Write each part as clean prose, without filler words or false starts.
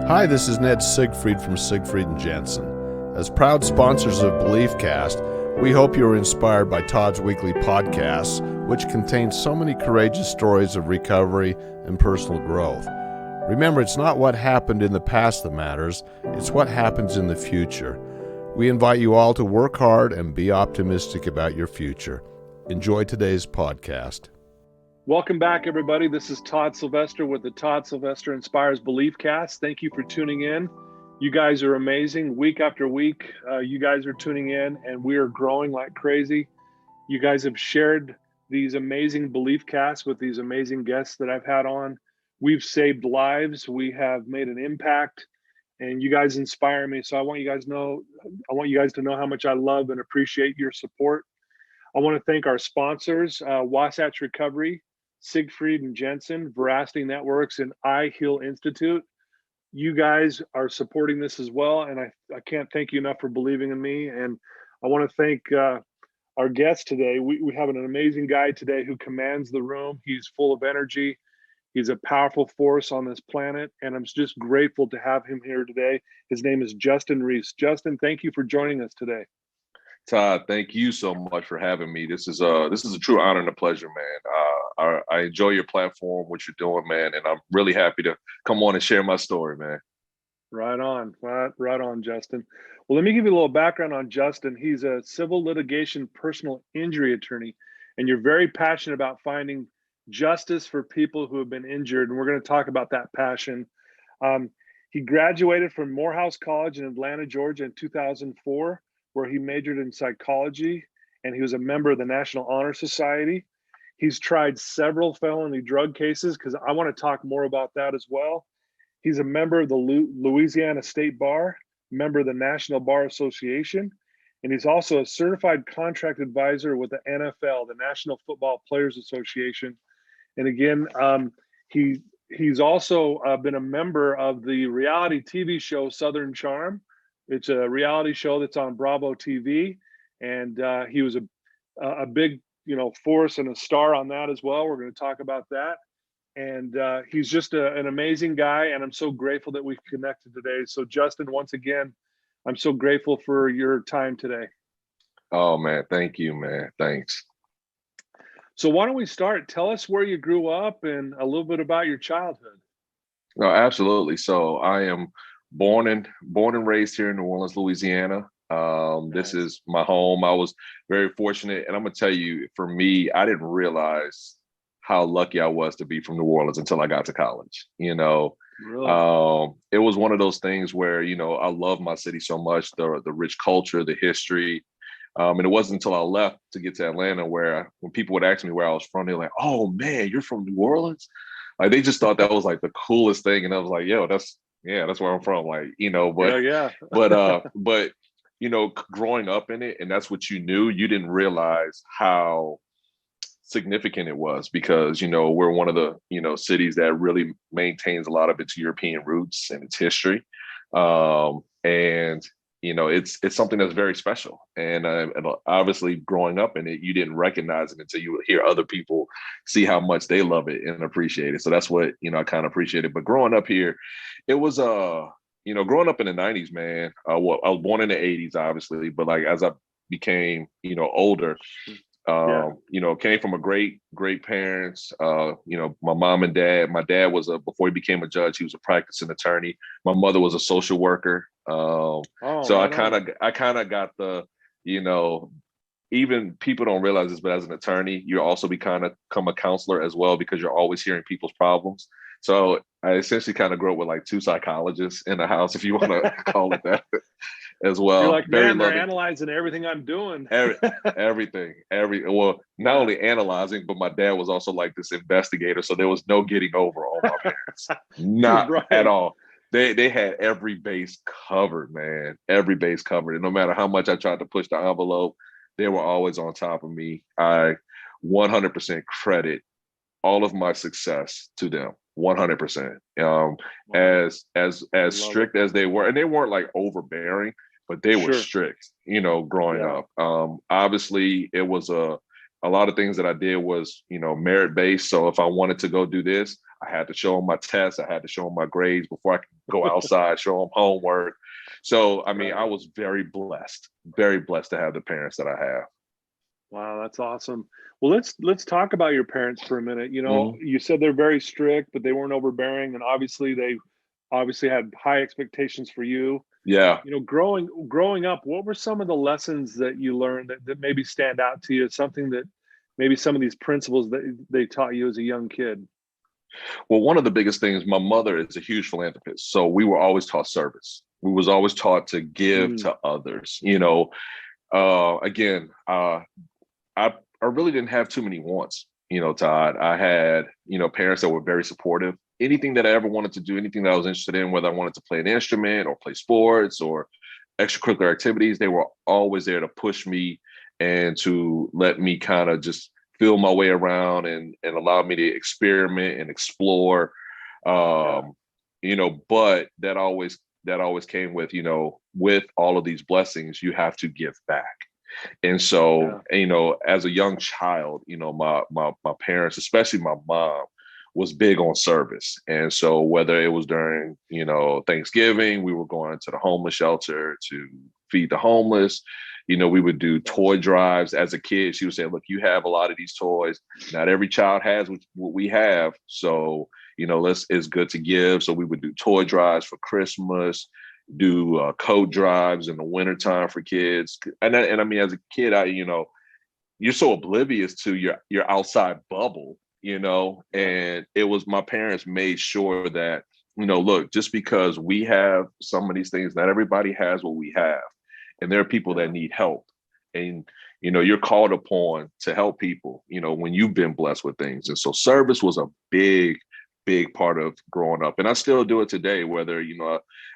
Hi, this is Ned Siegfried from Siegfried and Jensen. As proud sponsors of BeliefCast, we hope you are inspired by Todd's weekly podcasts, which contain so many courageous stories of recovery and personal growth. Remember, it's not what happened in the past that matters, it's what happens in the future. We invite you all to work hard and be optimistic about your future. Enjoy today's podcast. Welcome back, everybody. This is Todd Sylvester with the Todd Sylvester Inspires BeliefCast. Thank you for tuning in. You guys are amazing. Week after week, you guys are tuning in, and we are growing like crazy. You guys have shared these amazing BeliefCasts with these amazing guests that I've had on. We've saved lives. We have made an impact, and you guys inspire me. So I want you guys to know how much I love and appreciate your support. I want to thank our sponsors, Wasatch Recovery, Siegfried and Jensen, Veracity Networks, and I Heal Institute. You guys are supporting this as well, and I can't thank you enough for believing in me. And I want to thank our guest today. We have an amazing guy today who commands the room. He's full of energy. He's a powerful force on this planet, and I'm just grateful to have him here today. His name is Justin Reese. Justin, thank you for joining us today. Todd, thank you so much for having me. This is a true honor and a pleasure, man. I enjoy your platform, what you're doing, man, and I'm really happy to come on and share my story, man. Right on, Justin. Well, let me give you a little background on Justin. He's a civil litigation personal injury attorney, and you're very passionate about finding justice for people who have been injured, and we're going to talk about that passion. He graduated from Morehouse College in Atlanta, Georgia in 2004. Where he majored in psychology, and he was a member of the National Honor Society. He's tried several felony drug cases, because I want to talk more about that as well. He's a member of the Louisiana State Bar, member of the National Bar Association, and he's also a certified contract advisor with the NFL, the National Football Players Association. And again, he's also been a member of the reality TV show Southern Charm. It's a reality show that's on Bravo TV, and he was a big, force and a star on that as well. We're going to talk about that, and he's just an amazing guy, and I'm so grateful that we've connected today. So, Justin, once again, I'm so grateful for your time today. Oh man, thank you, man. Thanks. So, why don't we start? Tell us where you grew up and a little bit about your childhood. No, absolutely. So I am born and raised here in New Orleans, Louisiana. This is my home. I was very fortunate. And I'm going to tell you, for me, I didn't realize how lucky I was to be from New Orleans until I got to college. Really? It was one of those things where, I love my city so much, the rich culture, the history. And it wasn't until I left to get to Atlanta where when people would ask me where I was from, they're like, "Oh man, you're from New Orleans?" Like they just thought that was like the coolest thing. And I was like, "Yo, that's where I'm from." Like, but growing up in it, and that's what you knew, you didn't realize how significant it was because, we're one of the, cities that really maintains a lot of its European roots and its history. It's something that's very special. And obviously growing up in it, you didn't recognize it until you would hear other people see how much they love it and appreciate it. So that's what, I kind of appreciated. But growing up here, it was, growing up in the 90s, man, I was born in the 80s, obviously. But like as I became, older, came from a great parents, my mom and dad. My dad was before he became a judge, he was a practicing attorney. My mother was a social worker. I kind of got the, even people don't realize this, but as an attorney, you also become a counselor as well because you're always hearing people's problems. So I essentially kind of grew up with like two psychologists in the house, if you want to call it that, as well. You're like, man, they're analyzing everything I'm doing. Everything. Not only analyzing, but my dad was also like this investigator. So there was no getting over all my parents. Not right. At all. They had every base covered, man. Every base covered. And no matter how much I tried to push the envelope, they were always on top of me. I 100% credit all of my success to them. 100%. As strict as they were, and they weren't like overbearing, but they were strict, growing up. Obviously it was a a lot of things that I did was, merit based. So if I wanted to go do this, I had to show them my tests. I had to show them my grades before I could go outside, show them homework. So, I mean, I was very blessed to have the parents that I have. Wow, that's awesome. Well, let's talk about your parents for a minute. You said they're very strict, but they weren't overbearing, and obviously they had high expectations for you. Yeah. Growing up, what were some of the lessons that you learned that maybe stand out to you? Something that maybe some of these principles that they taught you as a young kid? Well, one of the biggest things, my mother is a huge philanthropist. So we were always taught service. We was always taught to give to others. I really didn't have too many wants, Todd. I had, parents that were very supportive. Anything that I ever wanted to do, anything that I was interested in, whether I wanted to play an instrument or play sports or extracurricular activities, they were always there to push me and to let me kind of just feel my way around and allow me to experiment and explore. But that always came with, with all of these blessings, you have to give back. And so, as a young child, my parents, especially my mom, was big on service. And so whether it was during, Thanksgiving, we were going to the homeless shelter to feed the homeless. We would do toy drives as a kid. She would say, look, you have a lot of these toys. Not every child has what we have. So, it's good to give. So we would do toy drives for Christmas, do coat drives in the wintertime for kids. And I mean, as a kid, you're so oblivious to your outside bubble, and it was my parents made sure that, look, just because we have some of these things, not everybody has what we have. And there are people that need help. And, you're called upon to help people, when you've been blessed with things. And so service was a big part of growing up. And I still do it today, whether,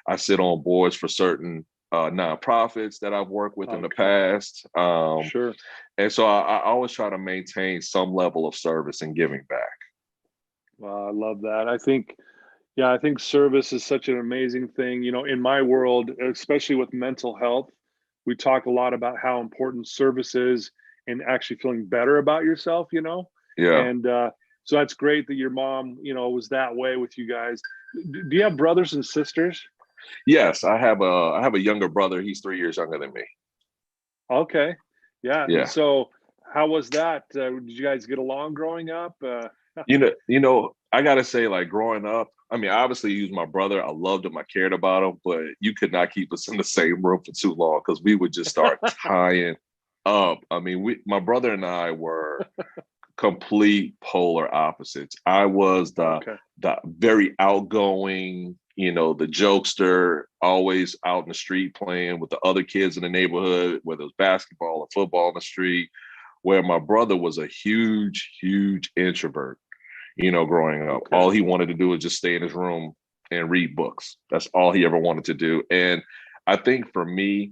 I sit on boards for certain nonprofits that I've worked with in the past. Sure. And so I always try to maintain some level of service and giving back. Wow, I love that. I think service is such an amazing thing. In my world, especially with mental health, we talk a lot about how important service is and actually feeling better about yourself, Yeah. And so that's great that your mom, was that way with you guys. Do you have brothers and sisters? Yes, I have a younger brother. He's 3 years younger than me. Okay. Yeah. Yeah. So how was that? Did you guys get along growing up? I gotta say, like growing up, I mean, obviously he was my brother. I loved him, I cared about him, but you could not keep us in the same room for too long because we would just start tying up. I mean, my brother and I were complete polar opposites. I was the very outgoing, the jokester, always out in the street playing with the other kids in the neighborhood, whether it was basketball or football in the street, where my brother was a huge introvert, growing up. Okay. All he wanted to do was just stay in his room and read books. That's all he ever wanted to do. And I think for me,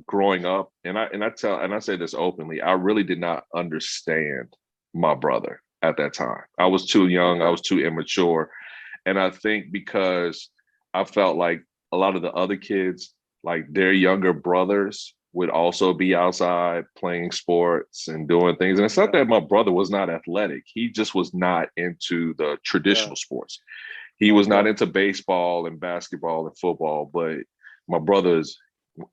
growing up, and I say this openly, I really did not understand my brother at that time. I was too young, I was too immature. And I think because I felt like a lot of the other kids, like their younger brothers would also be outside playing sports and doing things. And it's not that my brother was not athletic. He just was not into the traditional sports. He was not into baseball and basketball and football. But my brother's,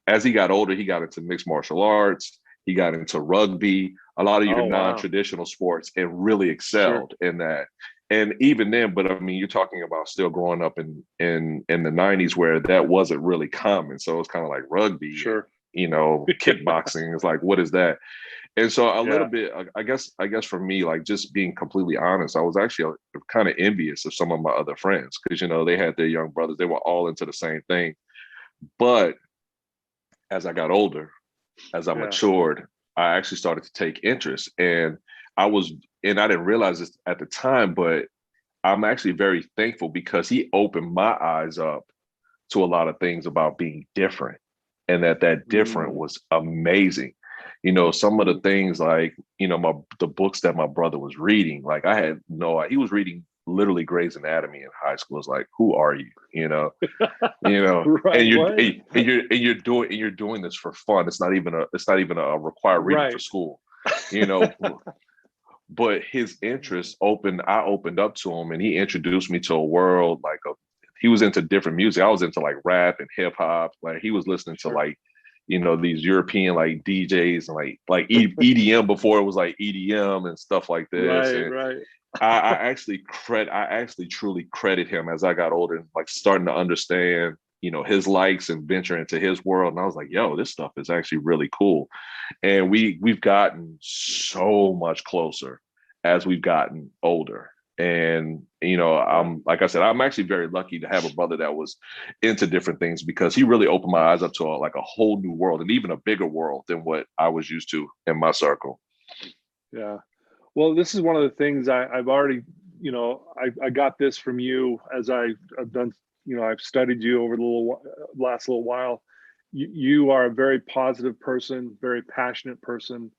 as he got older, he got into mixed martial arts. He got into rugby, a lot of your non-traditional sports, and really excelled in that. And even then, but I mean, you're talking about still growing up in the 90s where that wasn't really common. So it's kind of like rugby, kickboxing. It's like, what is that? And so a little bit, I guess for me, like just being completely honest, I was actually kind of envious of some of my other friends because, they had their young brothers. They were all into the same thing. But as I got older, as I matured, I actually started to take interest. And I didn't realize this at the time, but I'm actually very thankful because he opened my eyes up to a lot of things about being different, and that different was amazing. Some of the things like, the books that my brother was reading, like he was reading literally Grey's Anatomy in high school. It's like, who are you? Right, and you're doing this for fun. It's not even a required reading for school. but his interests I opened up to him, and he introduced me to a world he was into different music. I was into like rap and hip hop. Like he was listening to like, these European like DJs and like EDM before it was like EDM and stuff like this. Right, And right. I actually truly credit him as I got older and like starting to understand, his likes and venture into his world. And I was like, yo, this stuff is actually really cool. And we've gotten so much closer as we've gotten older. And I'm like I said, I'm actually very lucky to have a brother that was into different things, because he really opened my eyes up to a whole new world, and even a bigger world than what I was used to in my circle. Yeah. Well, this is one of the things I've already, I got this from you as I've done, I've studied you over the last little while. You are a very positive person, very passionate person.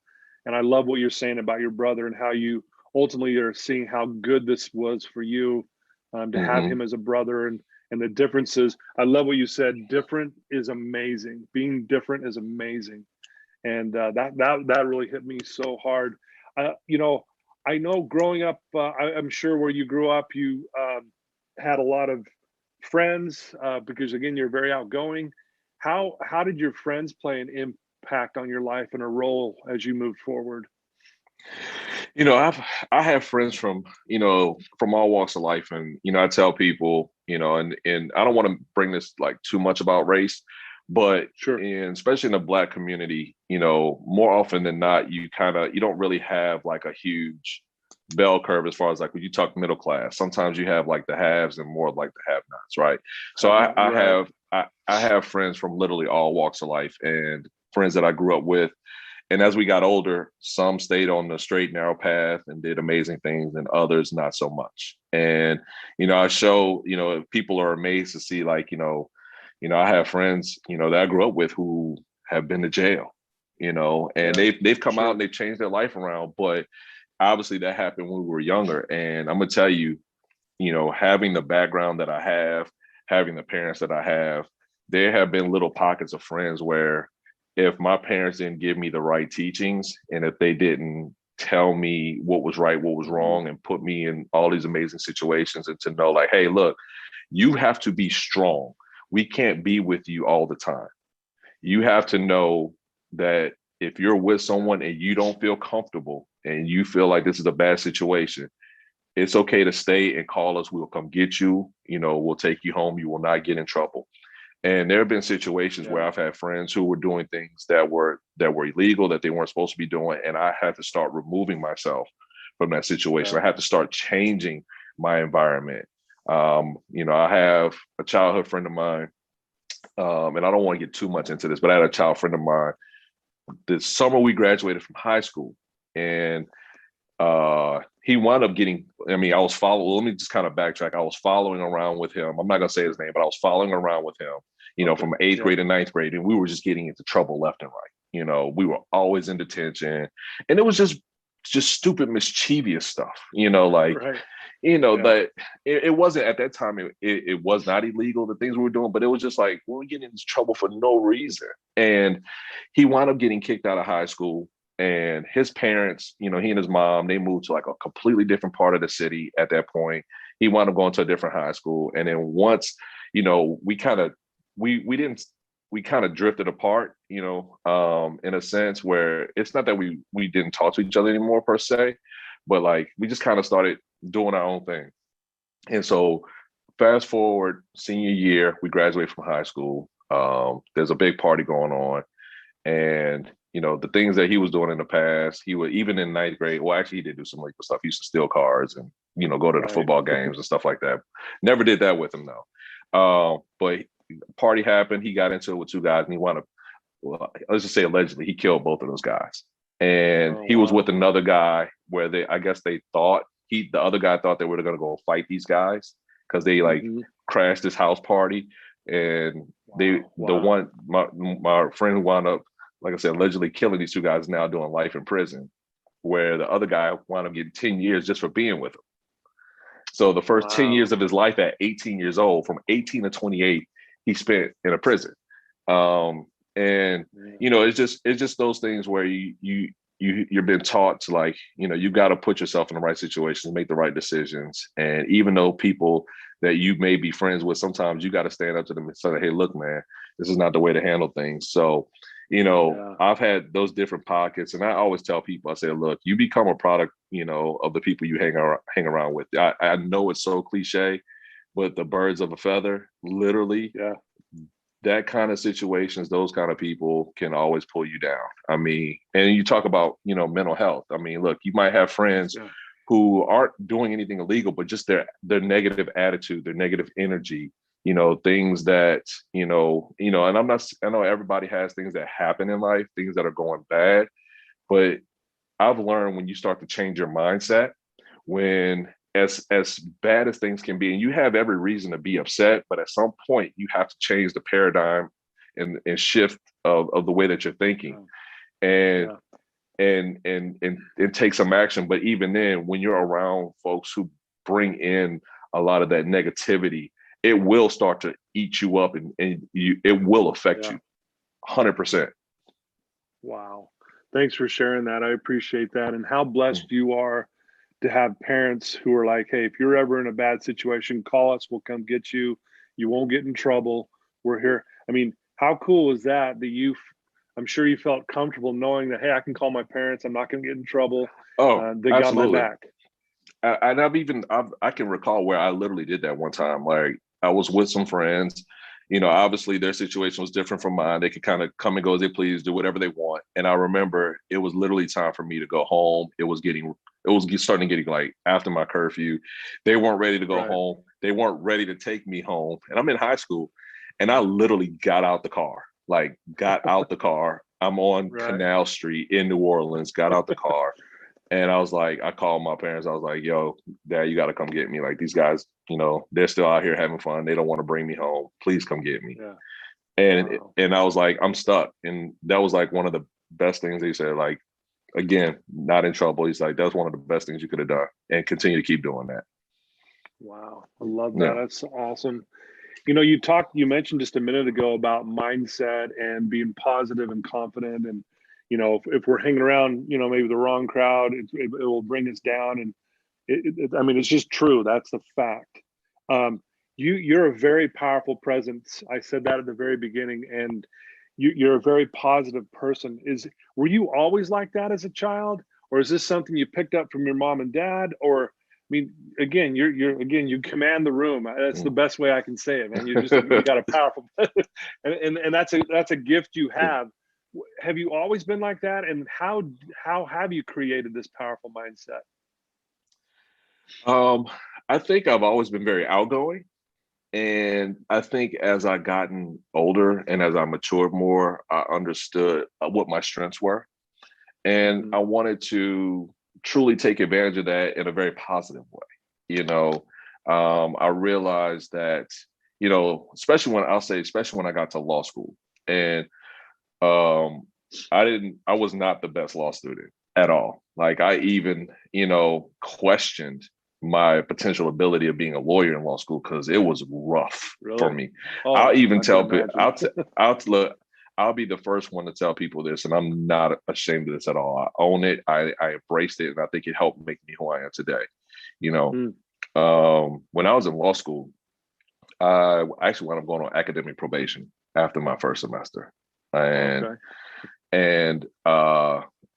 And I love what you're saying about your brother and how you ultimately are seeing how good this was for you, to have him as a brother, and the differences. I love what you said. Different is amazing. Being different is amazing. And that really hit me so hard. I know growing up, I'm sure where you grew up, you had a lot of friends, because again, you're very outgoing. How did your friends play an impact on your life and a role as you moved forward? I have friends from from all walks of life, and I tell people, and I don't want to bring this like too much about race, but Sure. especially in the Black community, more often than not, you don't really have like a huge bell curve as far as like when you talk middle class. Sometimes you have like the haves and more like the have-nots, right? So Have not, right. I have friends from literally all walks of life, and friends that I grew up with. And as we got older, some stayed on the straight, narrow path and did amazing things, and others not so much. And, I show, people are amazed to see like, I have friends, that I grew up with who have been to jail, and Yeah. they've come out Sure. and they've changed their life around. But obviously that happened when we were younger. And I'm gonna tell you, having the background that I have, having the parents that I have, there have been little pockets of friends where if my parents didn't give me the right teachings, and if they didn't tell me what was right, what was Mhm. wrong, and put me in all these amazing situations, and to know like, hey, look, you have to be strong. We can't be with you all the time. You have to know that if you're with someone and you don't feel comfortable and you feel like this is a bad situation, it's okay to stay and call us. We'll come get you. We'll take you home. You will not get in trouble. And there have been situations where Yeah. I've had friends who were doing things that were illegal, that they weren't supposed to be doing, and I had to start removing myself from that situation. Yeah. I had to start changing my environment. I have a childhood friend of mine, and I don't want to get too much into this, but I had a child friend of mine. The summer we graduated from high school, and he wound up getting, I was following, let me just kind of backtrack. I was following around with him. I'm not going to say his name, but I was following around with him, Okay. from eighth Yeah. grade to ninth grade. And we were just getting into trouble left and right. We were always in detention, and it was just stupid, mischievous stuff, like, Right. Yeah. that it wasn't at that time, it was not illegal, the things we were doing, but it was just like, we were getting into trouble for no reason. And he wound up getting kicked out of high school. And his parents, he and his mom, they moved to like a completely different part of the city at that point. He wound up going to a different high school. And then once, we kind of, we didn't, we kind of drifted apart, in a sense where it's not that we didn't talk to each other anymore per se, but like we just kind of started doing our own thing. And so fast forward senior year, we graduate from high school. There's a big party going on. And the things that he was doing in the past, he would, even in ninth grade. Well, actually, he did do some legal stuff. He used to steal cars and go to the Right. football games and stuff like that. Never did that with him though. But party happened. He got into it with two guys, and he wound up. Well, let's just say allegedly, he killed both of those guys. And Oh, he was wow. with another guy where I guess they thought the other guy thought they were going to go fight these guys because they like Mhm. crashed this house party. And the Wow. one, my friend who wound up, like I said, allegedly killing these two guys, is now doing life in prison, where the other guy wound up getting 10 years just for being with him. So the first 10 Wow. years of his life at 18 years old, from 18 to 28, he spent in a prison. Um, and Yeah. it's just those things where you're being taught to, like, you got to put yourself in the right situations, make the right decisions. And even though people that you may be friends with, sometimes you got to stand up to them and say, hey, look, man, this is not the way to handle things. So, I've had those different pockets, and I always tell people, I say, look, you become a product, of the people you hang around with. I know it's so cliche, but the birds of a feather, literally, that kind of situations, those kind of people can always pull you down. I mean, and you talk about, mental health. I mean, look, you might have friends who aren't doing anything illegal, but just their negative attitude, their negative energy, things that, and I know everybody has things that happen in life, things that are going bad, but I've learned when you start to change your mindset, when as bad as things can be, and you have every reason to be upset, but at some point you have to change the paradigm and shift of the way that you're thinking, and take some action. But even then, when you're around folks who bring in a lot of that negativity, it will start to eat you up, and it will affect you 100%. Wow. Thanks for sharing that. I appreciate that. And how blessed you are to have parents who are like, hey, if you're ever in a bad situation, call us, we'll come get you. You won't get in trouble. We're here. I mean, how cool is that I'm sure you felt comfortable knowing that, hey, I can call my parents. I'm not going to get in trouble. Oh, they absolutely. got my back. And I can recall where I literally did that one time. Like, I was with some friends, obviously their situation was different from mine. They could kind of come and go as they please, do whatever they want. And I remember it was literally time for me to go home. It was starting to get like after my curfew. They weren't ready to go home. They weren't ready to take me home. And I'm in high school, and I literally got out the car. I'm on Canal Street in New Orleans, got out the car. And I was like, I called my parents. I was like, yo, Dad, you got to come get me. Like, these guys, they're still out here having fun. They don't want to bring me home. Please come get me. And I was like, I'm stuck. And that was like one of the best things they said. Like, again, not in trouble. He's like, that's one of the best things you could have done, and continue to keep doing that. Wow. I love that. That's awesome. You mentioned just a minute ago about mindset and being positive and confident. And, if we're hanging around, maybe the wrong crowd, it will bring us down. And it's just true. That's the fact. You're a very powerful presence. I said that at the very beginning, and you're a very positive person. Were you always like that as a child, or is this something you picked up from your mom and dad? Or, again, you command the room. That's the best way I can say it, man. You got a powerful, and that's a gift you have. Have you always been like that? And how have you created this powerful mindset? I think I've always been very outgoing. And I think as I gotten older and as I matured more, I understood what my strengths were. And I wanted to truly take advantage of that in a very positive way. I realized that, especially when I got to law school, and I was not the best law student at all. Like, I even, questioned my potential ability of being a lawyer in law school, because it was rough for me. I'll even tell people, I'll be the first one to tell people this, and I'm not ashamed of this at all. I own it. I embraced it, and I think it helped make me who I am today. When I was in law school, I actually wound up going on academic probation after my first semester. And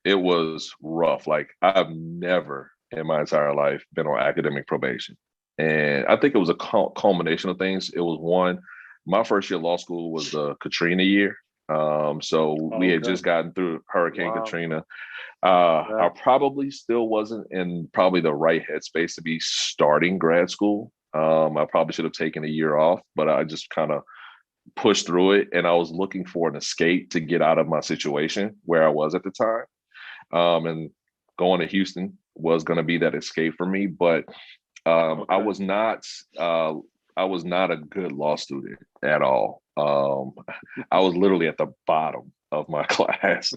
it was rough. Like, I've never in my entire life been on academic probation. And I think it was a culmination of things. It was one, my first year of law school was the Katrina year. So we had just gotten through Hurricane Katrina. I probably still wasn't in probably the right headspace to be starting grad school. I probably should have taken a year off, but I just kind of pushed through it. And I was looking for an escape to get out of my situation where I was at the time. And going to Houston was going to be that escape for me. But I was not a good law student at all. I was literally at the bottom of my class.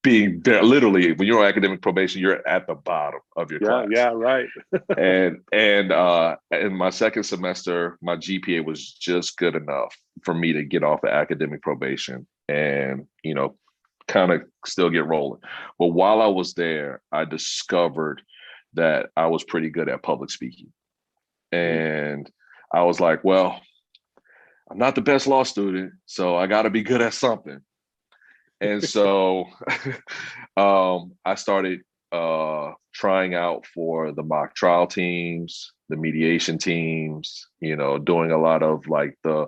Being there, literally, when you're on academic probation, you're at the bottom of your class. Yeah, right. and in my second semester, my GPA was just good enough for me to get off of academic probation and kind of still get rolling. But while I was there, I discovered that I was pretty good at public speaking. And I was like, well, I'm not the best law student, so I got to be good at something. And so I started trying out for the mock trial teams, the mediation teams, doing a lot of like the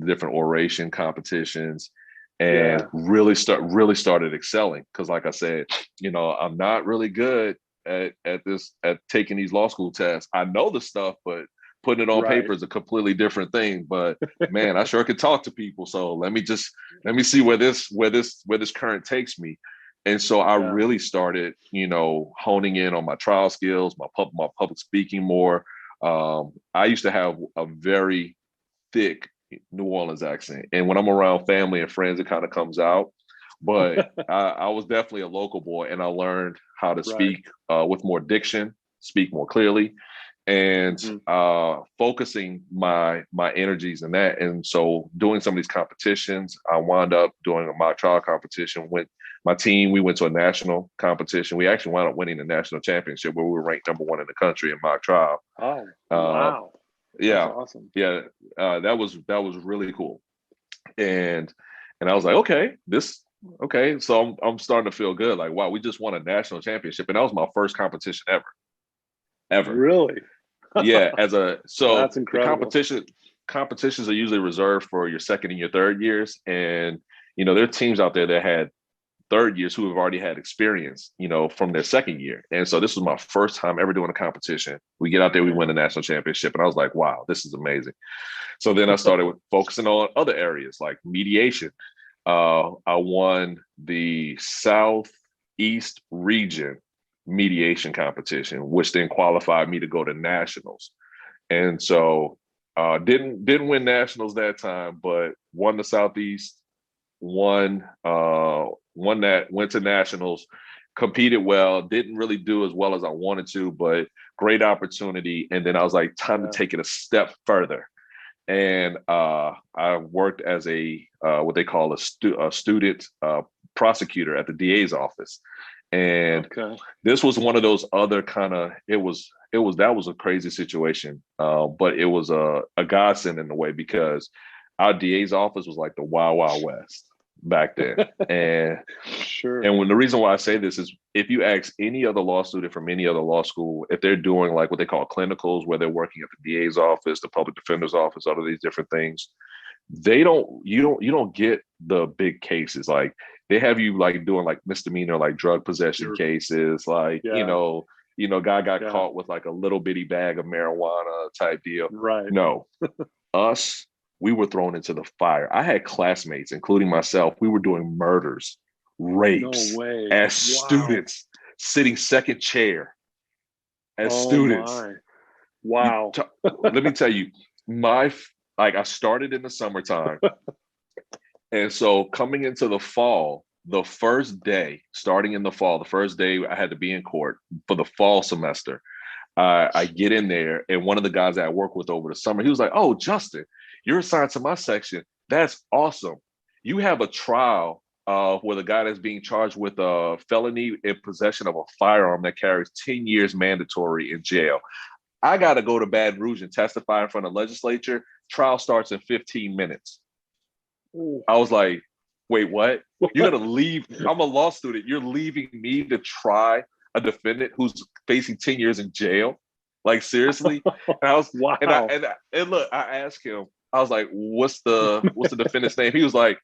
different oration competitions, and really started excelling. Because like I said, I'm not really good at taking these law school tests. I know the stuff, but putting it on paper is a completely different thing. But man, I sure could talk to people. So let me see where this current takes me. And so I really started, honing in on my trial skills, my public speaking more. I used to have a very thick New Orleans accent, and when I'm around family and friends, it kind of comes out. But I was definitely a local boy, and I learned how to speak with more diction, speak more clearly, and focusing my energies in that. And so doing some of these competitions, I wound up doing a mock trial competition with my team. We went to a national competition. We actually wound up winning the national championship, where we were ranked number 1 in the country in mock trial. Oh, wow. Yeah. That's awesome. Yeah. That was really cool. And I was like, okay. So I'm starting to feel good. Like, wow, we just won a national championship. And that was my first competition ever. Really? Yeah. So that's incredible. The competitions are usually reserved for your second and your third years. And, there are teams out there that had third years who have already had experience, from their second year. And so this was my first time ever doing a competition. We get out there, we win the national championship. And I was like, wow, this is amazing. So then I started focusing on other areas like mediation. I won the Southeast region mediation competition, which then qualified me to go to nationals. And so didn't win nationals that time, but won the Southeast, won that, went to nationals, competed well, didn't really do as well as I wanted to, but great opportunity. And then I was like, time to take it a step further. And I worked as a what they call a student prosecutor at the DA's office. And this was one of those other kind of, that was a crazy situation, but it was a godsend in a way, because our DA's office was like the Wild Wild West back then. And and the reason why I say this is, if you ask any other law student from any other law school, if they're doing like what they call clinicals, where they're working at the DA's office, the public defender's office, all of these different things, you don't get the big cases. Like, they have you like doing like misdemeanor, like drug possession cases, like, guy got caught with like a little bitty bag of marijuana type deal. Right. No, we were thrown into the fire. I had classmates, including myself. We were doing murders, rapes as students, sitting second chair as students. My. Wow. Let me tell you, I started in the summertime. And so coming into the fall, the first day I had to be in court for the fall semester. I get in there, and one of the guys that I work with over the summer, he was like, "Oh, Justin, you're assigned to my section. That's awesome. You have a trial with a guy that's being charged with a felony in possession of a firearm that carries 10 years mandatory in jail. I got to go to Baton Rouge and testify in front of the legislature. Trial starts in 15 minutes. Ooh. I was like, wait, what? You're going to leave? I'm a law student. You're leaving me to try a defendant who's facing 10 years in jail? Like, seriously? And I was, wow. And look, I asked him, I was like, what's the defendant's name? He was like,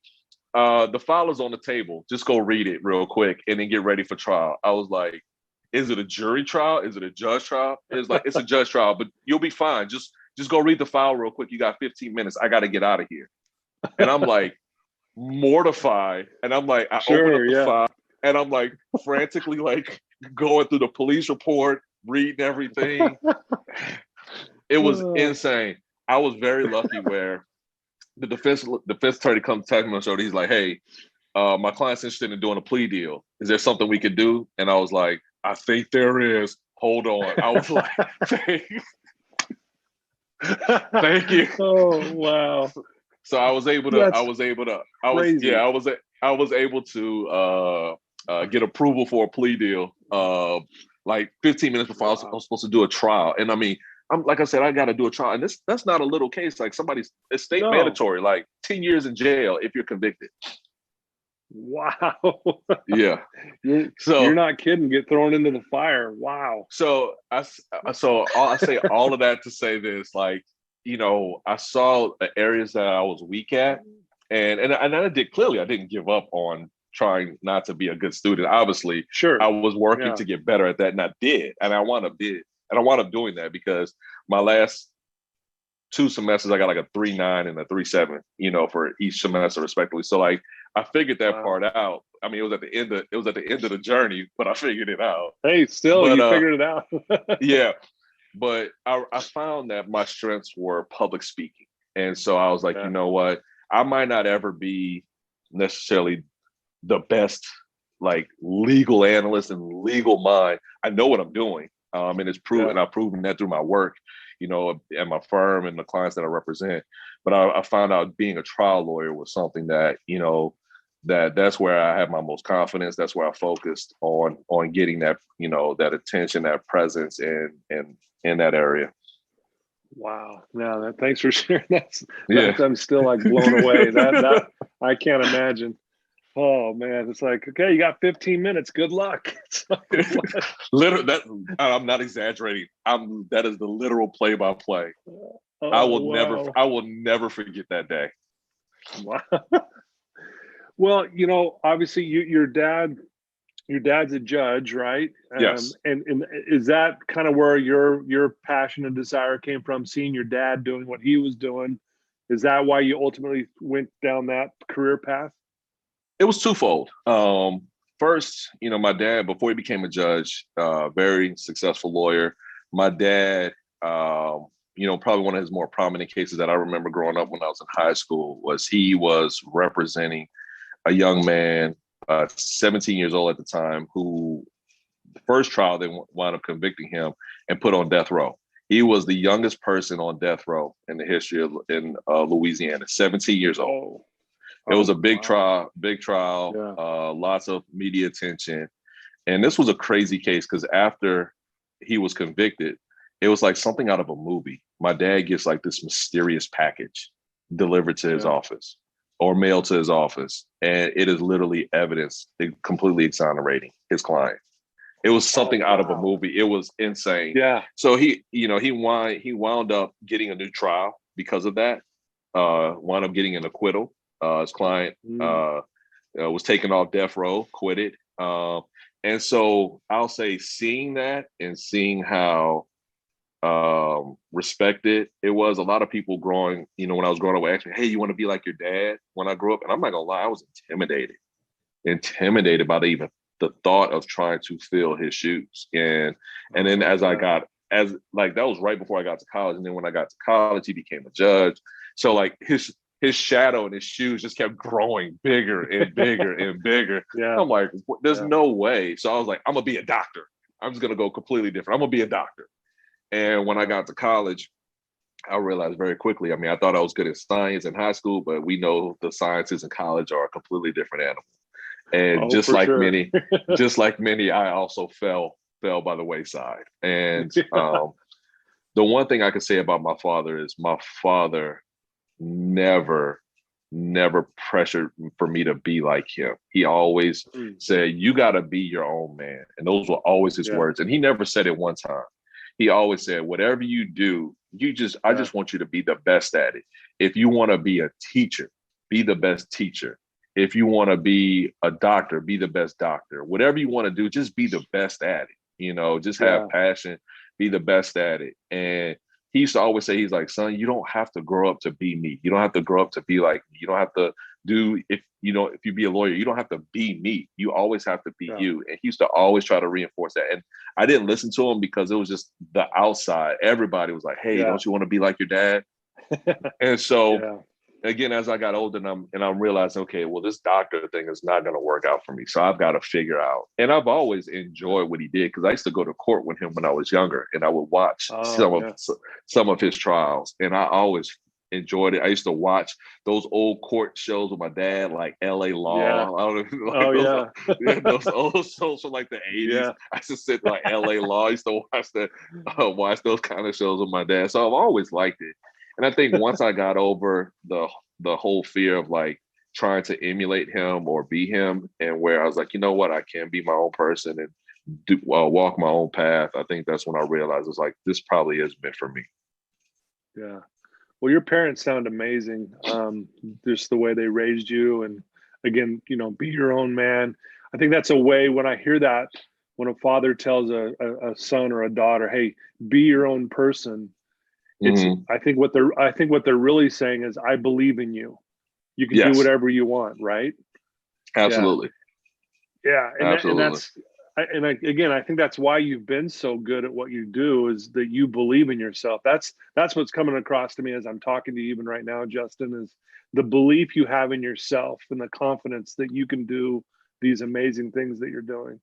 the file is on the table. Just go read it real quick and then get ready for trial. I was like, is it a jury trial? Is it a judge trial? It's like, it's a judge trial, but you'll be fine. Just go read the file real quick. You got 15 minutes. I got to get out of here. And I'm like, mortified. And I'm like, I open up the file, and I'm like frantically like going through the police report, reading everything. It was insane. I was very lucky where the defense attorney comes to me on the shoulder. He's like, hey, my client's interested in doing a plea deal. Is there something we could do? And I was like, I think there is. Hold on. I was like, thank you. Oh, wow. So I was able to, I was able to get approval for a plea deal like 15 minutes before I was supposed to do a trial. And I mean, I'm like I said, I got to do a trial, and that's not a little case. Like it's state mandatory, like 10 years in jail if you're convicted. Wow. Yeah. You're not kidding. Get thrown into the fire. Wow. So I say all of that to say this, like, I saw the areas that I was weak at, and I did clearly. I didn't give up on trying not to be a good student. Obviously, sure, I was working to get better at that, and I did, and I wound up doing that because my last 2 semesters I got like a 3.9 and a 3.7, for each semester respectively. So like I figured that part out. I mean, it was at the end of the journey, but I figured it out. Hey, still you figured it out. Yeah. But I found that my strengths were public speaking. And so I was like, you know what? I might not ever be necessarily the best like legal analyst and legal mind. I know what I'm doing. And it's proven, I've proven that through my work, at my firm and the clients that I represent. But I found out being a trial lawyer was something that, that's where I have my most confidence. That's where I focused on getting that, that attention, that presence in that area. Wow. No, thanks for sharing that. I'm still like blown away. That I can't imagine. Oh man, it's like, okay, you got 15 minutes. Good luck. Like, literally, I'm not exaggerating. That is the literal play-by-play. I will never forget that day. Wow. Well, obviously your dad's a judge, right? Yes. And is that kind of where your passion and desire came from, seeing your dad doing what he was doing? Is that why you ultimately went down that career path? It was twofold. First, my dad, before he became a judge, very successful lawyer. My dad, probably one of his more prominent cases that I remember growing up when I was in high school was he was representing a young man, 17 years old at the time, who the first trial they wound up convicting him and put on death row. He was the youngest person on death row in the history of Louisiana, 17 years old. It was a big trial, lots of media attention. And this was a crazy case because after he was convicted, it was like something out of a movie. My dad gets like this mysterious package delivered to his office or mailed to his office. And it is literally evidence completely exonerating his client. It was something out of a movie. It was insane. Yeah. So he wound up getting a new trial because of that, wound up getting an acquittal. His client was taken off death row, quitted. And so I'll say seeing that and seeing how respected it was. A lot of people growing, when I was growing up, would ask me, hey, you want to be like your dad when I grew up? And I'm not gonna lie, I was intimidated by the thought of trying to fill his shoes. And then that was right before I got to college. And then when I got to college, he became a judge. So like his shadow and his shoes just kept growing bigger and bigger and bigger. Yeah. I'm like, there's no way. So I was like, I'm gonna be a doctor. I'm just gonna go completely different. I'm gonna be a doctor. And when I got to college, I realized very quickly, I thought I was good at science in high school, but we know the sciences in college are a completely different animal. And just like many, I also fell by the wayside. And the one thing I can say about my father is my father never pressured for me to be like him. He always said, you got to be your own man. And those were always his words. And he never said it one time. He always said, whatever you do, I just want you to be the best at it. If you want to be a teacher, be the best teacher. If you want to be a doctor, be the best doctor. Whatever you want to do, just be the best at it. Just have passion, be the best at it. And he used to always say, he's like, son, you don't have to grow up to be me. You don't have to grow up to be like me. You don't have to if you be a lawyer, you don't have to be me. You always have to be you. And he used to always try to reinforce that. And I didn't listen to him because it was just the outside. Everybody was like, hey, don't you want to be like your dad? And so again, as I got older and I'm realizing, okay, well, this doctor thing is not going to work out for me. So I've got to figure out. And I've always enjoyed what he did because I used to go to court with him when I was younger and I would watch some of his trials. And I always enjoyed it. I used to watch those old court shows with my dad, like L.A. Yeah. Law. I don't know, like Oh those, yeah. yeah, those old shows from like the 80s. Yeah. I used to sit like L.A. Law. I used to watch those kind of shows with my dad. So I've always liked it. And I think once I got over the whole fear of like trying to emulate him or be him, and where I was like, you know what, I can be my own person and walk my own path. I think that's when I realized it's like, this probably is meant for me. Yeah. Well, your parents sound amazing. Just the way they raised you, and again, be your own man. I think that's a way, when I hear that, when a father tells a son or a daughter, "Hey, be your own person," it's Mm-hmm. I think what they're really saying is, "I believe in you. You can do Yes, whatever you want," right? Yeah. absolutely. Yeah, and Absolutely. again, I think that's why you've been so good at what you do, is that you believe in yourself. That's what's coming across to me as I'm talking to you even right now, Justin, is the belief you have in yourself and the confidence that you can do these amazing things that you're doing.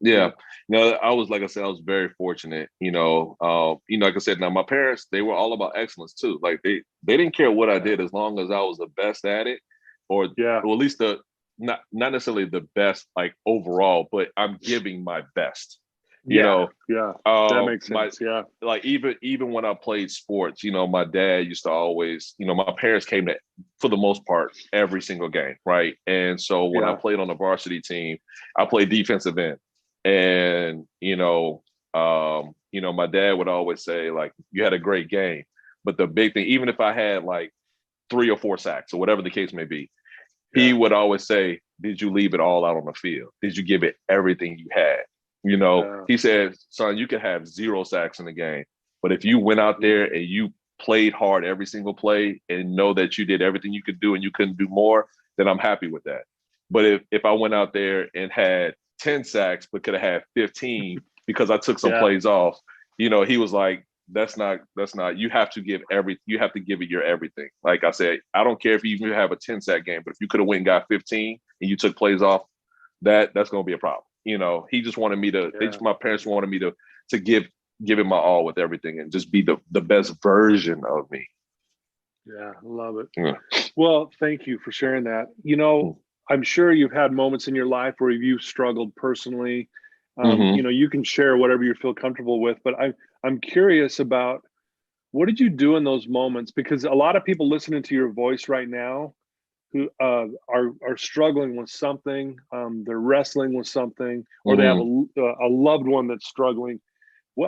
Yeah. Yeah, I was, like I said, I was very fortunate, like I said, now my parents, they were all about excellence too. Like they didn't care what I yeah, did as long as I was the best at it, or yeah, at least not necessarily the best like overall, but I'm giving my best. You yeah, know, yeah. That makes my sense. Yeah, like even when I played sports, my dad used to always, my parents came to, for the most part, every single game, right? And so when I yeah, played on the varsity team, I played defensive end. And my dad would always say, like, you had a great game. But the big thing, even if I had like 3 or 4 sacks or whatever the case may be, he yeah, would always say, did you leave it all out on the field? Did you give it everything you had? yeah, He said, son, you could have 0 sacks in the game, but if you went out there mm, and you played hard every single play and know that you did everything you could do and you couldn't do more, then I'm happy with that. But if I went out there and had 10 sacks but could have had 15 because I took some yeah, plays off, he was like, that's not you have to give it your everything. Like I said, I don't care if you even have a 10 sack game, but if you could have went and got 15 and you took plays off, that's going to be a problem. He just wanted me to, yeah, my parents wanted me to give it my all with everything and just be the best version of me. yeah. Love it. Yeah. Well, thank you for sharing that. I'm sure you've had moments in your life where you've struggled personally. Mm-hmm. You can share whatever you feel comfortable with, but I'm curious about, what did you do in those moments? Because a lot of people listening to your voice right now who are struggling with something, they're wrestling with something, or they have Mm-hmm. a loved one that's struggling.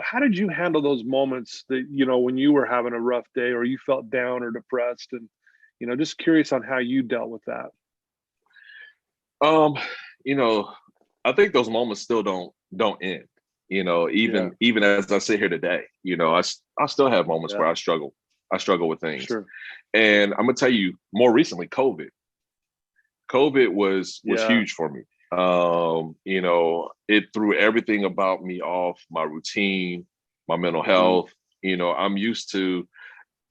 How did you handle those moments that, when you were having a rough day or you felt down or depressed, and, just curious on how you dealt with that. Um, you know, I think those moments still don't end. Yeah, Even as I sit here today, I still have moments yeah, where I struggle. I struggle with things, sure. and I'm gonna tell you, more recently, COVID was Yeah, huge for me. It threw everything about me off, my routine, my mental hmm, health. I'm used to,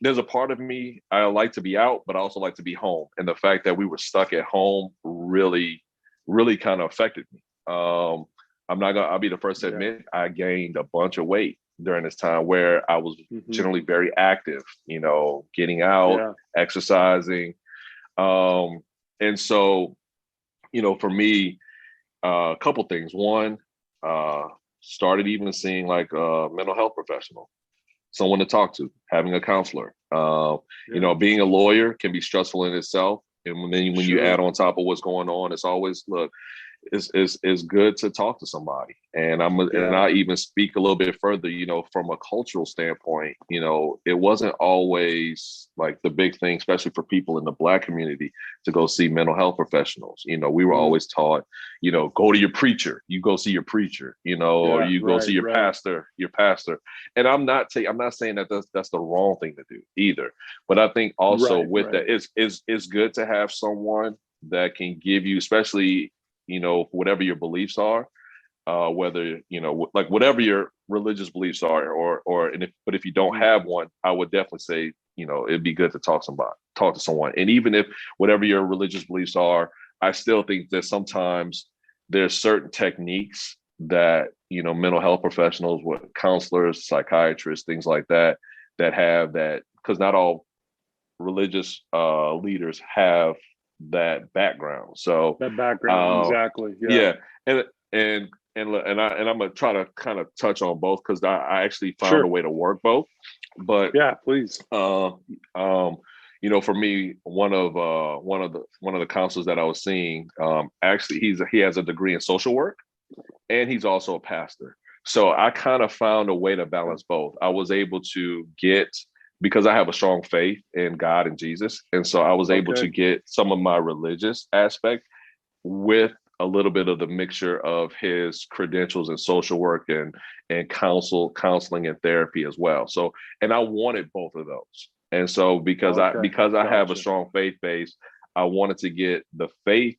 there's a part of me, I like to be out, but I also like to be home. And the fact that we were stuck at home really, really kind of affected me. I'll be the first to yeah, admit I gained a bunch of weight during this time where I was hmm, generally very active, getting out, yeah, exercising. Um, and so, for me, a couple things. One, uh, started even seeing like a mental health professional, someone to talk to, having a counselor. yeah, Being a lawyer can be stressful in itself. And then when you add sure, on top of what's going on, it's always, look, it's good to talk to somebody. And yeah, I even speak a little bit further, from a cultural standpoint, it wasn't always like the big thing, especially for people in the Black community, to go see mental health professionals. We were mm, always taught, go to your preacher, you go see your preacher, or yeah, you go see right, right, your pastor. And I'm not saying that that's the wrong thing to do either. But I think also right, with right, that, it's good to have someone that can give you, especially whatever your beliefs are, whether like whatever your religious beliefs are, but if you don't hmm, have one, I would definitely say it'd be good to talk to someone. And even if whatever your religious beliefs are, I still think that sometimes there's certain techniques that mental health professionals, with counselors, psychiatrists, things like that, that have that, because not all religious leaders have that background. So That background, exactly. yeah, and I'm gonna try to kind of touch on both because I actually found a Sure. way to work both. But Yeah, please. for me, one of the counselors that I was seeing, actually he has a degree in social work, and he's also a pastor. So I kind of found a way to balance both. I was able to get, because I have a strong faith in God and Jesus, and so I was able to get some of my religious aspect with a little bit of the mixture of his credentials in social work and counseling and therapy as well. So, and I wanted both of those. And so because I have a strong faith base, I wanted to get the faith,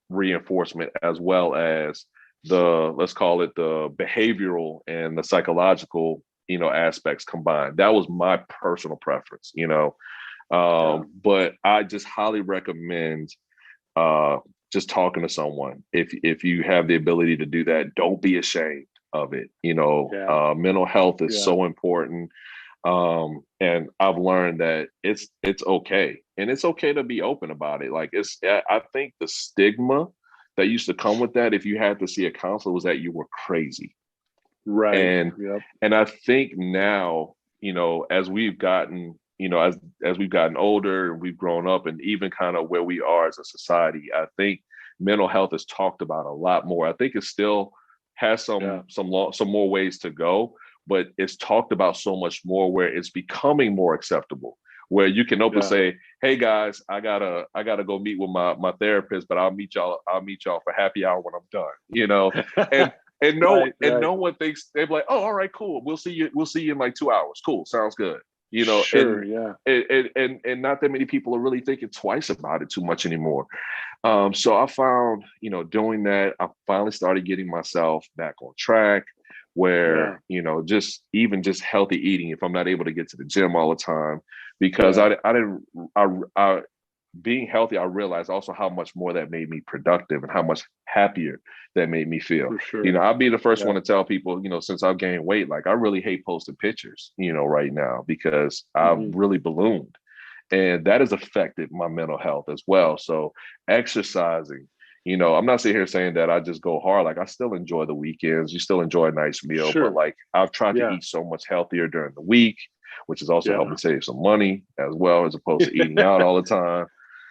reinforcement as well as the, let's call it, the behavioral and the psychological, aspects combined. That was my personal preference, but I just highly recommend just talking to someone. If you have the ability to do that, don't be ashamed of it. Mental health is so important. And I've learned that it's okay, and it's okay to be open about it. Like, I think the stigma that used to come with that, if you had to see a counselor, was that you were crazy. Right. And I think now, as we've gotten, as we've gotten older and we've grown up, and even kind of where we are as a society, I think mental health is talked about a lot more. I think it still has some more ways to go, but it's talked about so much more, where it's becoming more acceptable, where you can openly say, "Hey guys, I gotta go meet with my therapist, but I'll meet y'all for happy hour when I'm done," and no one thinks, they're like, "Oh, all right, cool. We'll see you in like 2 hours. Cool. Sounds good." Sure, and not that many people are really thinking twice about it too much anymore. So I found, doing that, I finally started getting myself back on track, where, just healthy eating, if I'm not able to get to the gym all the time, because I being healthy, I realized also how much more that made me productive and how much happier that made me feel. Sure. I'll be the first one to tell people, since I've gained weight, like, I really hate posting pictures, right now, because I've really ballooned, and that has affected my mental health as well. So exercising, I'm not sitting here saying that I just go hard. Like, I still enjoy the weekends. You still enjoy a nice meal, but like, I've tried to eat so much healthier during the week, which has also helped me save some money as well, as opposed to eating out all the time.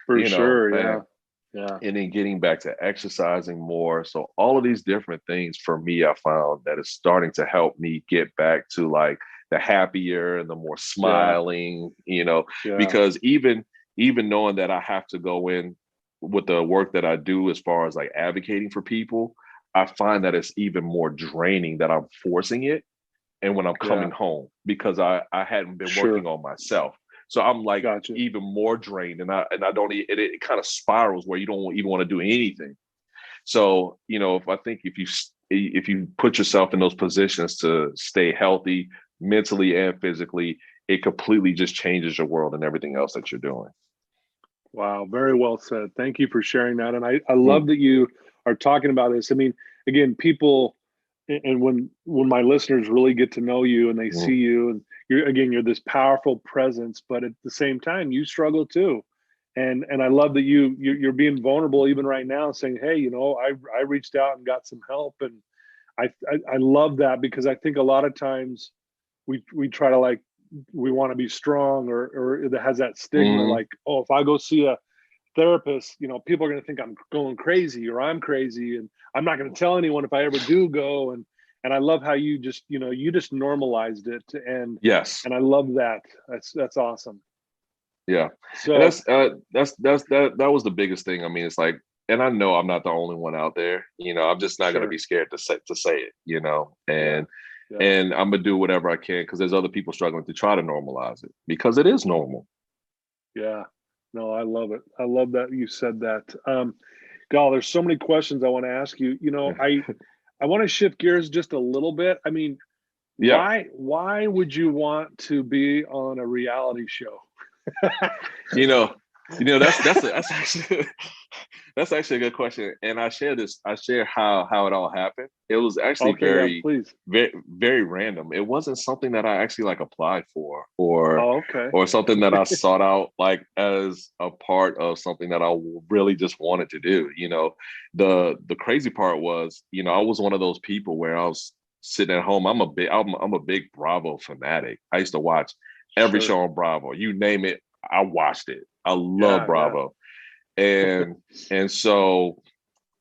For sure, and then getting back to exercising more. So all of these different things, for me, I found that it's starting to help me get back to like the happier and the more smiling, because even knowing that I have to go in with the work that I do as far as like advocating for people, I find that it's even more draining that I'm forcing it. And when I'm coming home, because I hadn't been working on myself. So I'm like even more drained, and I don't. It kind of spirals where you don't even want to do anything. So if you put yourself in those positions to stay healthy mentally and physically, it completely just changes your world and everything else that you're doing. Wow, very well said. Thank you for sharing that, and I love that you are talking about this. I mean, again, people, and when my listeners really get to know you and they see you, and you're this powerful presence, but at the same time you struggle too, and I love that you're being vulnerable even right now, saying, hey, I reached out and got some help, and I love that, because I think a lot of times we try to, like, we want to be strong, or it has that stigma, like, oh, if I go see a therapist, people are going to think I'm going crazy, or I'm crazy, and I'm not going to tell anyone if I ever do go. And I love how you just normalized it, and I love that. That's awesome. Yeah. So and that was the biggest thing. I mean, it's like, and I know I'm not the only one out there. I'm just not going to be scared to say it. And I'm gonna do whatever I can, because there's other people struggling to try to normalize it, because it is normal. Yeah. No, I love it. I love that you said that. God, there's so many questions I want to ask you. I want to shift gears just a little bit. I mean, why would you want to be on a reality show? That's actually that's actually a good question. And I share how it all happened. It was actually Okay, yeah, please. very random. It wasn't something that I actually like applied for or Oh, okay. something that I sought out like as a part of something that I really just wanted to do. The crazy part was, I was one of those people where I was sitting at home. I'm a big Bravo fanatic. I used to watch every Sure. show on Bravo. You name it, I watched it. I love Yeah, Bravo. And so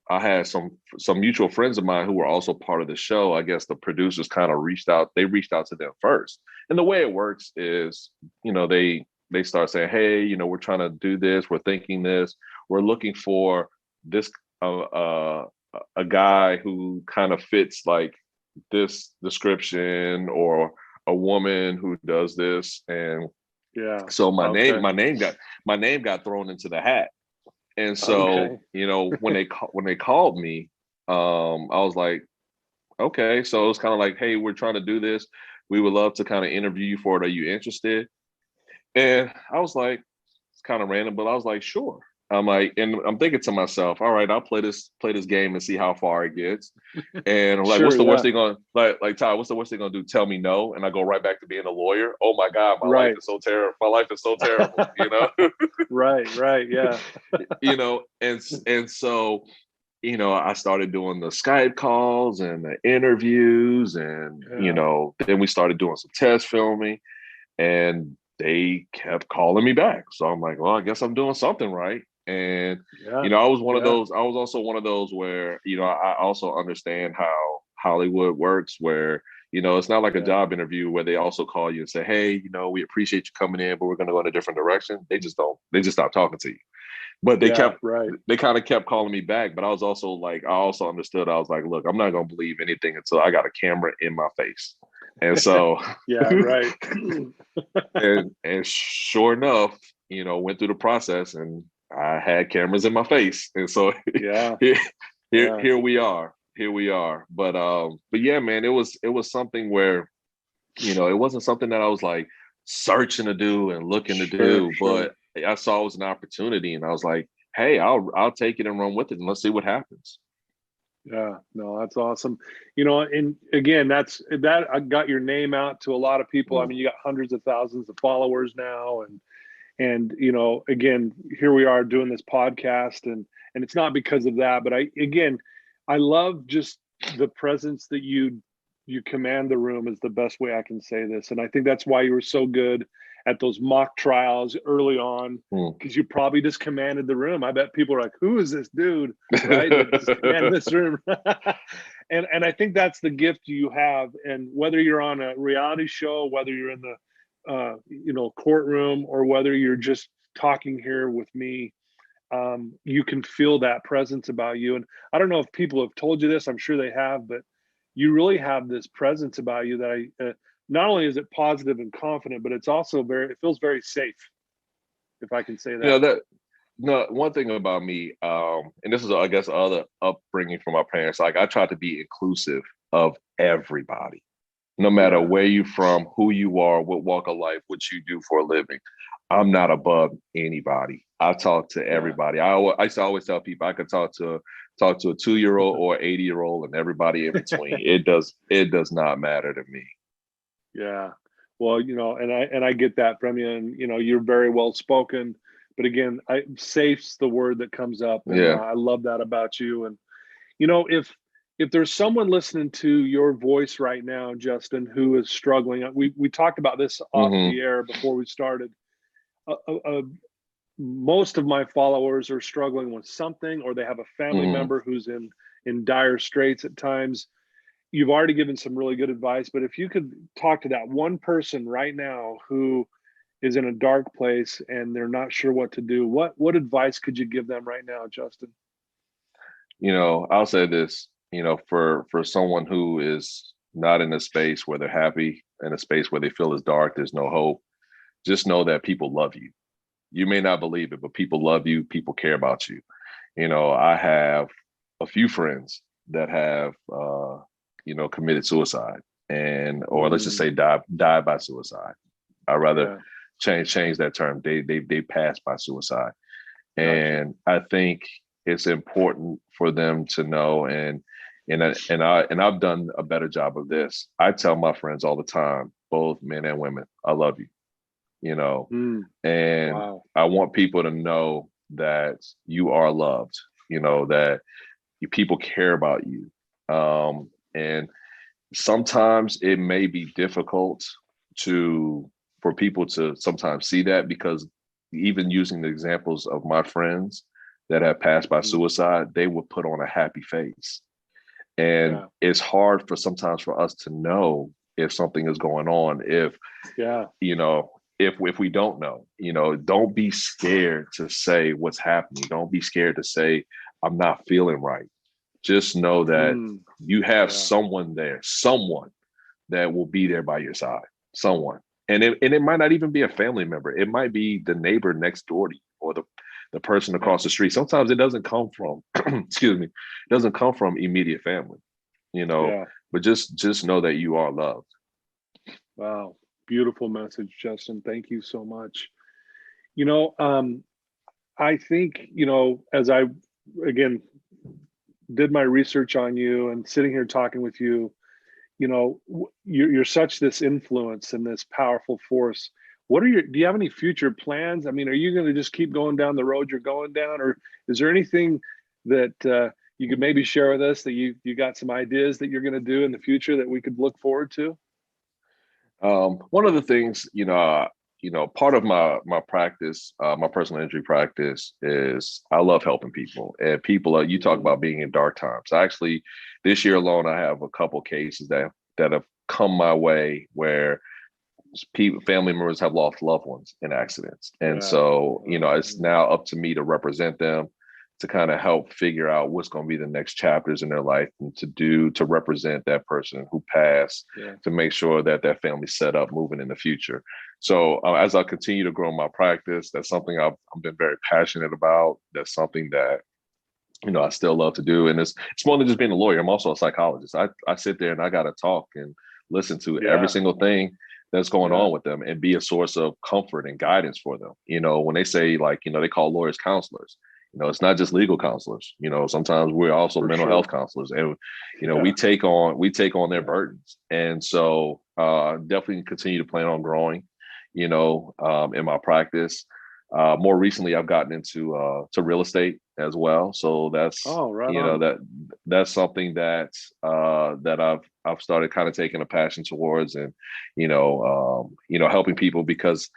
I had some mutual friends of mine who were also part of the show. I guess the producers kind of reached out. They reached out to them first. And the way it works is, they start saying, "Hey, we're trying to do this. We're thinking this. We're looking for this a guy who kind of fits like this description, or a woman who does this." And yeah. so Okay. my name got thrown into the hat. And Okay. so, when they called me, I was like, okay. So it was kind of like, hey, we're trying to do this. We would love to kind of interview you for it. Are you interested? And I was like, it's kind of random, but I was like, sure. I'm like, and I'm thinking to myself, all right, I'll play this game and see how far it gets. And I'm like, what's Sure. the worst Yeah. thing on like Ty, what's the worst thing gonna do? Tell me no, and I go right back to being a lawyer. Oh my God, my life Right. is so terrible. My life is so terrible, Right. Right. Yeah. and so I started doing the Skype calls and the interviews, and Yeah. then we started doing some test filming, and they kept calling me back. So I'm like, well, I guess I'm doing something right. And Yeah. I was one of Yeah. those. I was also one of those where I also understand how Hollywood works, where it's not like a Yeah. job interview where they also call you and say, hey, we appreciate you coming in, but we're going to go in a different direction. They just don't. They just stop talking to you. But Yeah. Right. they kind of kept calling me back. But I was also like, I also understood. I was like, look, I'm not gonna believe anything until I got a camera in my face. And so, Yeah. Right. and sure enough, went through the process, and I had cameras in my face. And so Yeah. here, Yeah. here we are. Here we are. But yeah, man, it was something where, it wasn't something that I was like searching to do and looking to Sure. do, Sure. but I saw it was an opportunity, and I was like, hey, I'll take it and run with it, and let's see what happens. Yeah, no, that's awesome. And again, that I got your name out to a lot of people. I Mm. mean, you got hundreds of thousands of followers now, and again, here we are doing this podcast, and it's not because of that, but I love just the presence that you command the room is the best way I can say this, and I think that's why you were so good at those mock trials early on, Mm. because you probably just commanded the room. I bet people are like, who is this dude, right, that just commanded this room. And I think that's the gift you have, and whether you're on a reality show, whether you're in the courtroom, or whether you're just talking here with me, you can feel that presence about you. And I don't know if people have told you this, I'm sure they have, but you really have this presence about you that not only is it positive and confident, but it's also it feels very safe, if I can say you know that. that No, one thing about me, and this is, I guess, other upbringing from my parents. Like, I try to be inclusive of everybody, no matter Yeah. where you're from, who you are, what walk of life, what you do for a living. I'm not above anybody. I talk to Yeah. everybody. I used to always tell people I could talk to a 2-year-old or 80-year-old and everybody in between. It does not matter to me. Yeah. Well, and I get that from you, and you're very well spoken. But again, safe's the word that comes up, and Yeah. I love that about you. And if there's someone listening to your voice right now, Justin, who is struggling, we talked about this off Hmm. the air before we started. Uh, uh, uh, Most of my followers are struggling with something, or they have a family Hmm. member who's in dire straits at times. You've already given some really good advice, but if you could talk to that one person right now who is in a dark place and they're not sure what to do, what advice could you give them right now, Justin? I'll say this, for someone who is not in a space where they're happy, in a space where they feel is dark, there's no hope, just know that people love you. You may not believe it, but people love you. People care about you. I have a few friends that have, committed suicide, or let's just Mm, say die by suicide. I rather yeah. change that term. They passed by suicide. Gotcha. And I think it's important for them to know, and I've done a better job of this. I tell my friends all the time, both men and women, I love you, and Wow. I want people to know that you are loved, that people care about you. And sometimes it may be difficult for people to sometimes see that, because even using the examples of my friends that have passed by suicide, they would put on a happy face. And it's hard sometimes for us to know if something is going on, if we don't know, don't be scared to say what's happening. Don't be scared to say, I'm not feeling right. Just know that you have someone there, someone that will be there by your side, someone. And it might not even be a family member. It might be the neighbor next door to you, or the person across the street. Sometimes it doesn't come from, excuse me, it doesn't come from immediate family, but just know that you are loved. Wow. Beautiful message, Justin. Thank you so much. I think, as I, again, did my research on you and sitting here talking with you, you're such this influence and this powerful force. Do you have any future plans? I mean, are you going to just keep going down the road you're going down, or is there anything that you could maybe share with us that you got some ideas that you're going to do in the future that we could look forward to? One of the things, part of my practice, my personal injury practice, is I love helping people. And people, you talk about being in dark times. Actually, this year alone, I have a couple cases that have come my way where family members have lost loved ones in accidents. And so, it's now up to me to represent them, to kind of help figure out what's going to be the next chapters in their life, and to represent that person who passed, to make sure that that family's set up moving in the future. So as I continue to grow my practice, that's something I've been very passionate about. That's something that, I still love to do. And it's more than just being a lawyer. I'm also a psychologist. I sit there and I got to talk and listen to every single thing that's going on with them, and be a source of comfort and guidance for them. When they say, they call lawyers counselors, it's not just legal counselors. Sometimes we're also mental health counselors, and we take on their burdens. And so definitely continue to plan on growing, in my practice. More recently, I've gotten into to real estate as well. So that's that's something that I've started kind of taking a passion towards, and helping people, because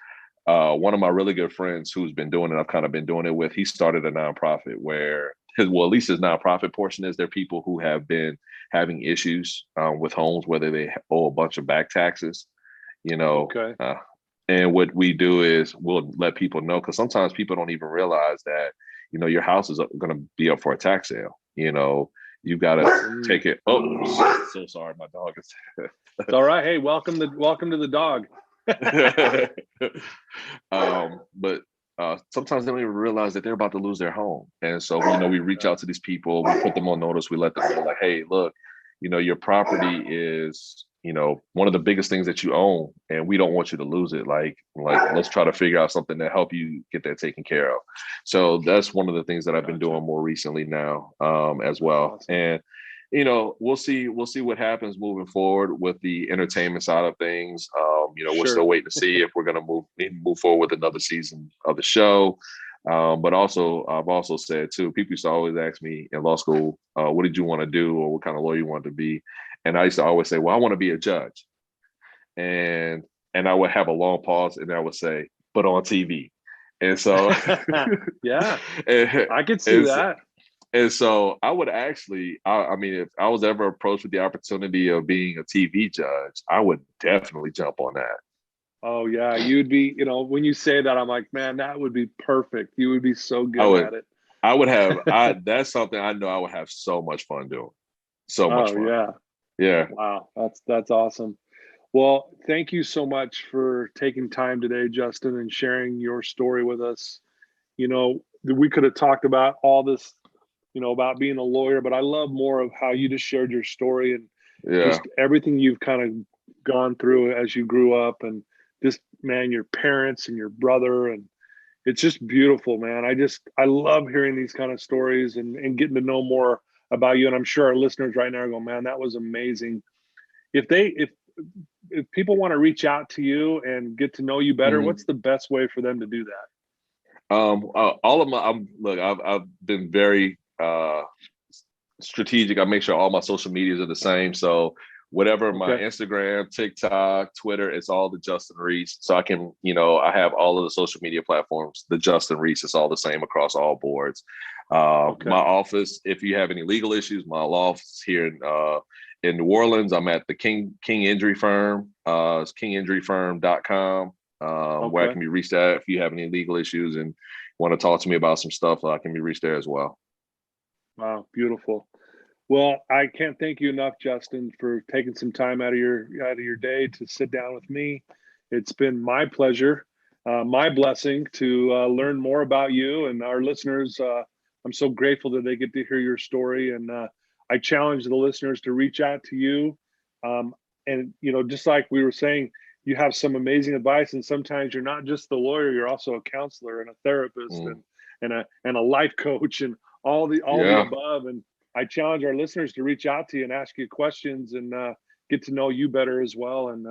one of my really good friends who's been doing it, I've kind of been doing it with, he started a nonprofit where at least his nonprofit portion is, there are people who have been having issues with homes, whether they owe a bunch of back taxes, and what we do is we'll let people know, because sometimes people don't even realize that, your house is going to be up for a tax sale. You've got to take it. Oh, so sorry. My dog is. It's all right. Hey, welcome to the dog. But sometimes they don't even realize that they're about to lose their home. And so, we reach out to these people, we put them on notice, we let them know, like, hey, look, your property is, one of the biggest things that you own, and we don't want you to lose it. Like let's try to figure out something to help you get that taken care of. So that's one of the things that I've been doing more recently now, as well. Awesome. And we'll see what happens moving forward with the entertainment side of things. We're still waiting to see if we're going to move forward with another season of the show. But also, I've also said too, people used to always ask me in law school, what did you want to do, or what kind of lawyer you wanted to be? And I used to always say, well, I want to be a judge. And I would have a long pause, and I would say, but on TV. And so, I could see that. And so I would actually, I mean, if I was ever approached with the opportunity of being a TV judge, I would definitely jump on that. Oh yeah, you'd be, when you say that, I'm like, man, that would be perfect. You would be so good at it. I would have, that's something I know I would have so much fun doing. So much fun. Yeah. Wow. That's awesome. Well, thank you so much for taking time today, Justin, and sharing your story with us. We could have talked about all this, about being a lawyer, but I love more of how you just shared your story and just everything you've kind of gone through as you grew up, and just, man, your parents and your brother, and it's just beautiful, man. I love hearing these kind of stories and getting to know more about you. And I'm sure our listeners right now are going, man, that was amazing. If people want to reach out to you and get to know you better, what's the best way for them to do that? All of my, I've been very strategic. I make sure all my social medias are the same. So whatever my Instagram, TikTok, Twitter, it's all the Justin Reese. So I can, I have all of the social media platforms. The Justin Reese is all the same across all boards. My office, if you have any legal issues, my law office here in New Orleans, I'm at the King Injury Firm. It's kinginjuryfirm.com, where I can be reached at if you have any legal issues and want to talk to me about some stuff. I can be reached there as well. Wow, beautiful. Well, I can't thank you enough, Justin, for taking some time out of your day to sit down with me. It's been my pleasure, my blessing to learn more about you and our listeners. I'm so grateful that they get to hear your story, and I challenge the listeners to reach out to you. And just like we were saying, you have some amazing advice, and sometimes you're not just the lawyer; you're also a counselor and a therapist and a life coach and all the above. And I challenge our listeners to reach out to you and ask you questions and get to know you better as well. And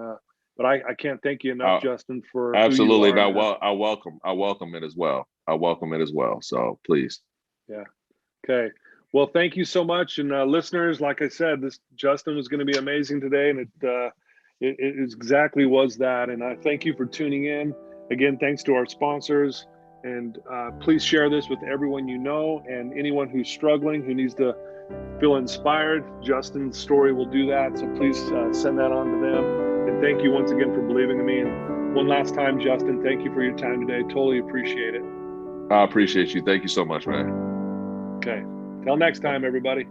but I can't thank you enough, Justin, for absolutely. Who you are, I welcome it as well. I welcome it as well. So please. Yeah. Okay. Well, thank you so much. And listeners, like I said, this Justin was going to be amazing today, and it exactly was that. And I thank you for tuning in. Again, thanks to our sponsors. And please share this with everyone you know and anyone who's struggling, who needs to feel inspired. Justin's story will do that. So please send that on to them. And thank you once again for believing in me. And one last time, Justin, thank you for your time today. Totally appreciate it. I appreciate you. Thank you so much, man. Okay. Till next time, everybody.